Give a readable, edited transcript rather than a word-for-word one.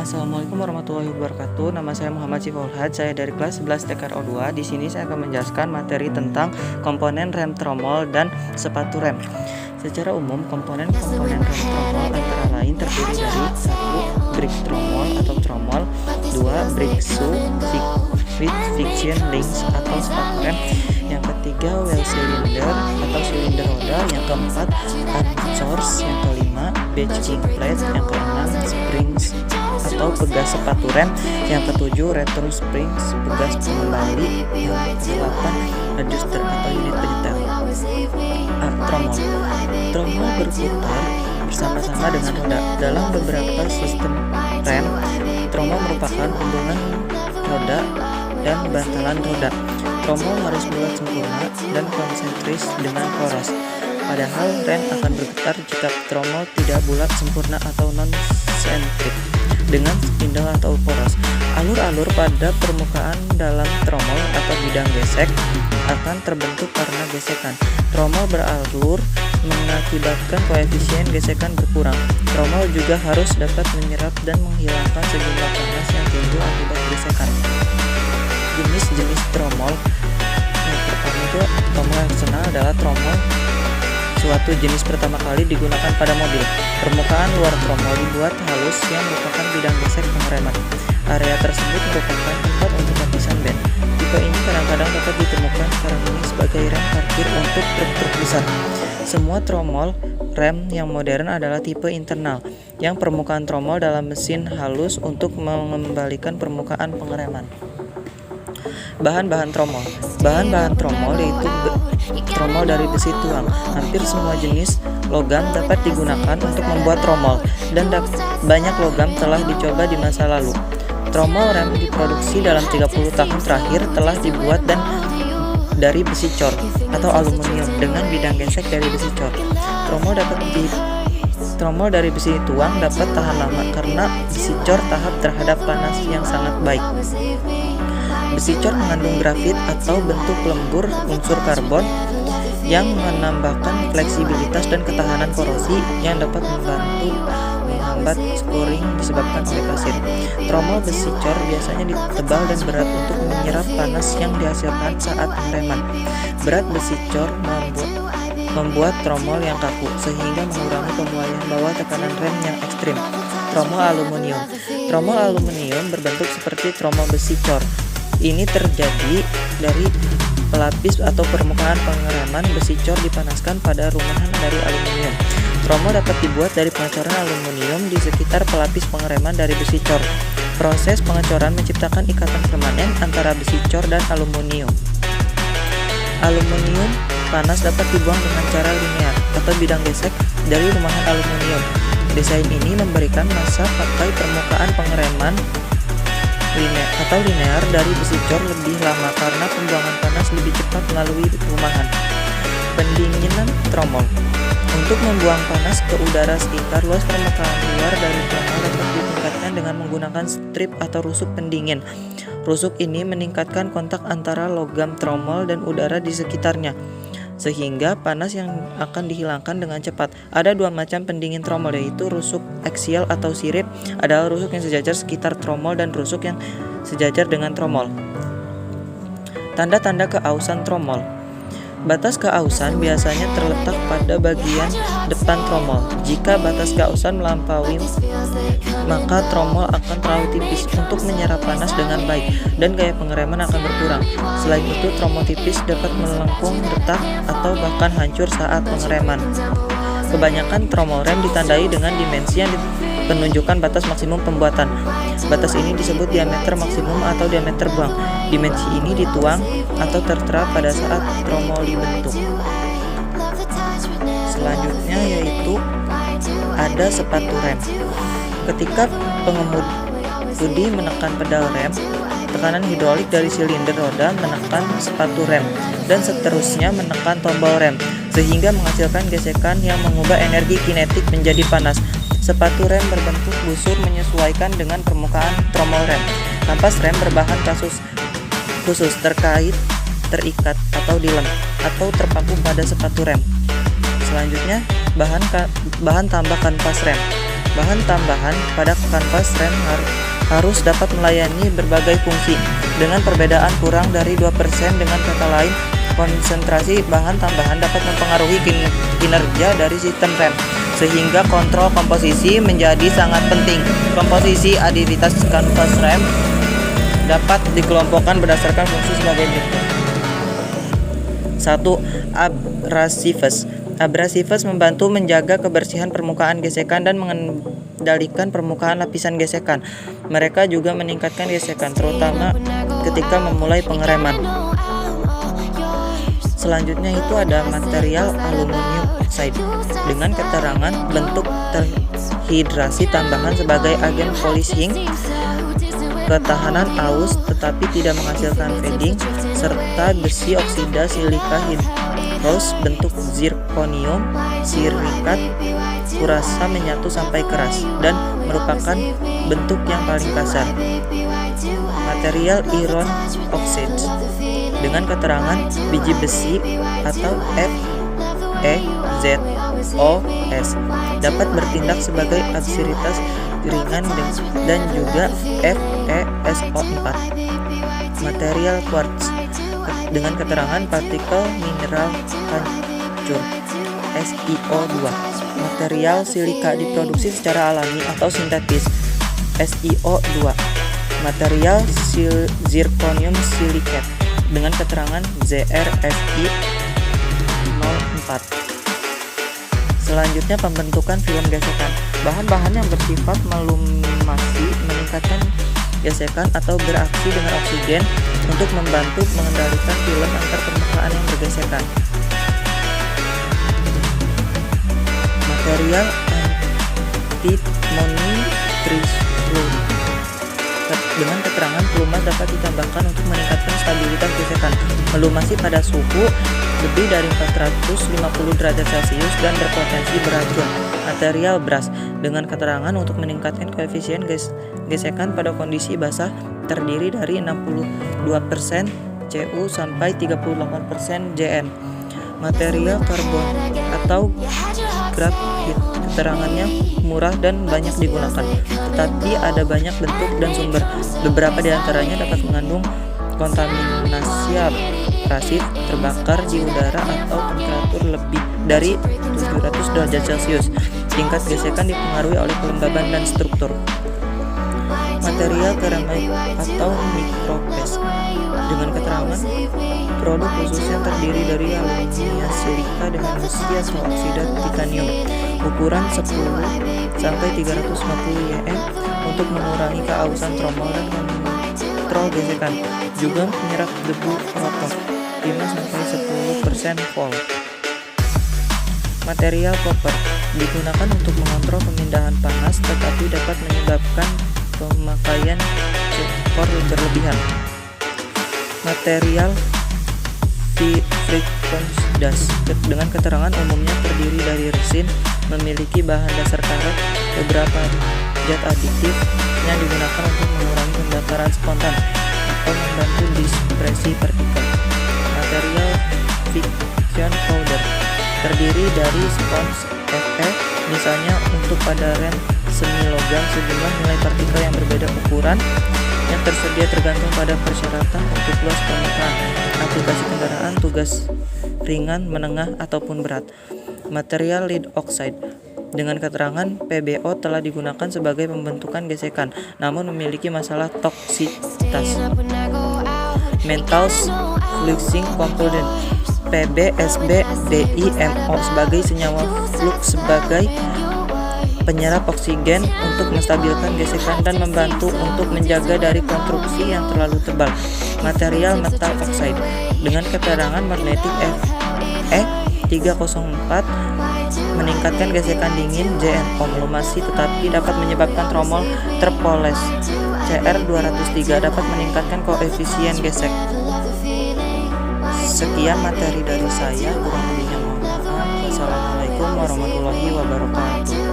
Assalamualaikum warahmatullahi wabarakatuh. Nama saya Muhammad Syifulhad. Saya dari kelas 11 TKRO2. Di sini saya akan menjelaskan materi tentang komponen rem tromol dan sepatu rem. Secara umum, komponen-komponen rem tromol antara lain terdiri dari 1. Brake tromol atau tromol, 2. Brake shoe with friction links atau sepatu rem, yang ketiga wheel cylinder atau silinder roda, yang keempat adsource, yang kelima batching plate, yang keenam springs atau pegas sepatu rem, yang ketujuh retro springs pegas pengembali, yang kedelapan adjuster atau unit penyetel. Tromol berputar bersama-sama dengan roda. Dalam beberapa sistem rem, tromol merupakan hubungan roda dan bantalan roda. Tromol harus bulat sempurna dan konsentris dengan poros. Padahal rem akan bergetar jika tromol tidak bulat sempurna atau non-sentrik dengan spindle atau poros. Alur-alur pada permukaan dalam tromol atau bidang gesek akan terbentuk karena gesekan. Tromol beralur mengakibatkan koefisien gesekan berkurang. Tromol juga harus dapat menyerap dan menghilangkan sejumlah panas yang timbul akibat gesekan. Jenis-jenis tromol. Yang pertama itu tromol yang terkenal adalah tromol. Suatu jenis pertama kali digunakan pada mobil. Permukaan luar tromol dibuat halus yang merupakan bidang gesek pengereman. Area tersebut merupakan tempat untuk lapisan ban. Tipe ini kadang-kadang dapat ditemukan sekarang ini sebagai rem parkir untuk truk-truk besar. Semua tromol rem yang modern adalah tipe internal, yang permukaan tromol dalam mesin halus untuk mengembalikan permukaan pengereman. Bahan-bahan tromol. Bahan-bahan tromol yaitu tromol dari besi tuang. Hampir semua jenis logam dapat digunakan untuk membuat tromol, dan banyak logam telah dicoba di masa lalu. Tromol rem diproduksi dalam 30 tahun terakhir telah dibuat dan dari besi cor atau aluminium dengan bidang gesek dari besi cor. Tromol dari besi tuang dapat tahan lama karena besi cor tahap terhadap panas yang sangat baik. Besi cor mengandung grafit atau bentuk lembur unsur karbon yang menambahkan fleksibilitas dan ketahanan korosi yang dapat membantu menghambat scoring disebabkan oleh pasir. Tromol besi cor biasanya tebal dan berat untuk menyerap panas yang dihasilkan saat pengereman. Berat besi cor membuat tromol yang kaku sehingga mengurangi pemuaian bawah tekanan rem yang ekstrim. Tromol aluminium. Tromol aluminium berbentuk seperti tromol besi cor. Ini terjadi dari pelapis atau permukaan pengereman besi cor dipanaskan pada rumahan dari aluminium. Tromol dapat dibuat dari pengecoran aluminium di sekitar pelapis pengereman dari besi cor. Proses pengecoran menciptakan ikatan permanen antara besi cor dan aluminium. Aluminium panas dapat dibuang dengan cara linear atau bidang gesek dari rumahan aluminium. Desain ini memberikan masa pakai permukaan pengereman linear dari besi cor lebih lama karena pembuangan panas lebih cepat melalui rumahan. Pendinginan tromol. Untuk membuang panas ke udara sekitar, luas permukaan luar dari tromol dapat ditingkatkan dengan menggunakan strip atau rusuk pendingin. Rusuk ini meningkatkan kontak antara logam tromol dan udara di sekitarnya, sehingga panas yang akan dihilangkan dengan cepat. Ada dua macam pendingin tromol, yaitu rusuk aksial atau sirip adalah rusuk yang sejajar sekitar tromol dan rusuk yang sejajar dengan tromol. Tanda-tanda keausan tromol. Batas keausan biasanya terletak pada bagian depan tromol. Jika batas keausan melampaui, maka tromol akan terlalu tipis untuk menyerap panas dengan baik dan gaya pengereman akan berkurang. Selain itu, tromol tipis dapat melengkung, retak, atau bahkan hancur saat pengereman. Kebanyakan tromol rem ditandai dengan dimensi yang menunjukkan batas maksimum pembuatan. Batas ini disebut diameter maksimum atau diameter buang. Dimensi ini dituang atau tertera pada saat tromol dibentuk. Selanjutnya yaitu ada sepatu rem. Ketika pengemudi menekan pedal rem, tekanan hidrolik dari silinder roda menekan sepatu rem dan seterusnya menekan tombol rem sehingga menghasilkan gesekan yang mengubah energi kinetik menjadi panas. Sepatu rem berbentuk busur menyesuaikan dengan permukaan tromol rem. Kampas rem berbahan khusus terikat atau dilem atau terpaku pada sepatu rem. Selanjutnya bahan tambah kanvas rem. Bahan tambahan pada kanvas rem harus dapat melayani berbagai fungsi. Dengan perbedaan kurang dari 2%, dengan kata lain, konsentrasi bahan tambahan dapat mempengaruhi kinerja dari sistem rem, sehingga kontrol komposisi menjadi sangat penting. Komposisi aditivitas kanvas rem dapat dikelompokkan berdasarkan fungsi sebagai berikut. 1. Abrasives. Abrasives membantu menjaga kebersihan permukaan gesekan dan mengendalikan permukaan lapisan gesekan. Mereka juga meningkatkan gesekan, terutama ketika memulai pengereman. Selanjutnya itu ada material aluminium oxide dengan keterangan bentuk terhidrasi tambahan sebagai agen polishing, ketahanan aus tetapi tidak menghasilkan fading, serta besi oksida silika hidrous bentuk zirconium silikat kurasa menyatu sampai keras dan merupakan bentuk yang paling kasar. Material iron oxide dengan keterangan biji besi atau FeZOS dapat bertindak sebagai auxiliaritas ringan dan juga FeSO4. Material quartz dengan keterangan partikel mineral hancur SiO2. Material silika diproduksi secara alami atau sintetis SiO2. Material zirconium silicate dengan keterangan ZrSi04. Selanjutnya pembentukan film gesekan. Bahan-bahan yang bersifat melumasi meningkatkan gesekan atau beraksi dengan oksigen untuk membantu mengendalikan film antar permukaan yang bergesekan. Material antimony trifluoride dengan keterangan pelumas dapat ditambahkan untuk meningkatkan stabilitas gesekan, melumasi pada suhu lebih dari 450 derajat Celcius dan berpotensi beracun. Material brass dengan keterangan untuk meningkatkan koefisien gesekan pada kondisi basah, terdiri dari 62% Cu sampai 38% Jn. Material karbon atau grafit, keterangannya murah dan banyak digunakan, tetapi ada banyak bentuk dan sumber. Beberapa di antaranya dapat mengandung kontaminasi abrasif, terbakar di udara atau temperatur lebih dari 700 derajat Celcius. Tingkat gesekan dipengaruhi oleh kelembaban dan struktur. Material keramik atau micropes dengan keterangan produk khusus yang terdiri dari aluminium silika dengan besi atau oksida titanium ukuran 10 sampai 350 Ym untuk mengurangi keausan tromol dan mengontrol gesekan, juga menyerap debu rokok 5 sampai 10% vol. Material copper digunakan untuk mengontrol pemindahan panas tetapi dapat menyebabkan pemakaian copper berlebihan. Material frequency dust dengan keterangan umumnya terdiri dari resin, memiliki bahan dasar karet, beberapa zat aditif yang digunakan untuk mengurangi pembakaran spontan atau membantu dispersi partikel. Material friction powder terdiri dari spons Fe, misalnya untuk pada rem semi logam sejumlah nilai partikel yang berbeda ukuran yang tersedia tergantung pada persyaratan untuk luas permukaan, aplikasi kendaraan, tugas ringan, menengah, ataupun berat. Material lead oxide dengan keterangan PbO telah digunakan sebagai pembentukan gesekan, namun memiliki masalah toksitas. Metals fluxing component PbSbDiMo sebagai senyawa flux sebagai penyerap oksigen untuk menstabilkan gesekan dan membantu untuk menjaga dari konstruksi yang terlalu tebal. Material metal oxide dengan keterangan magnetik Fe304 meningkatkan gesekan dingin JNO, melumasi tetapi dapat menyebabkan tromol terpoles. Cr203 dapat meningkatkan koefisien gesek. Sekian materi dari saya, kurang lebihnya mohon maaf. Wassalamualaikum warahmatullahi wabarakatuh.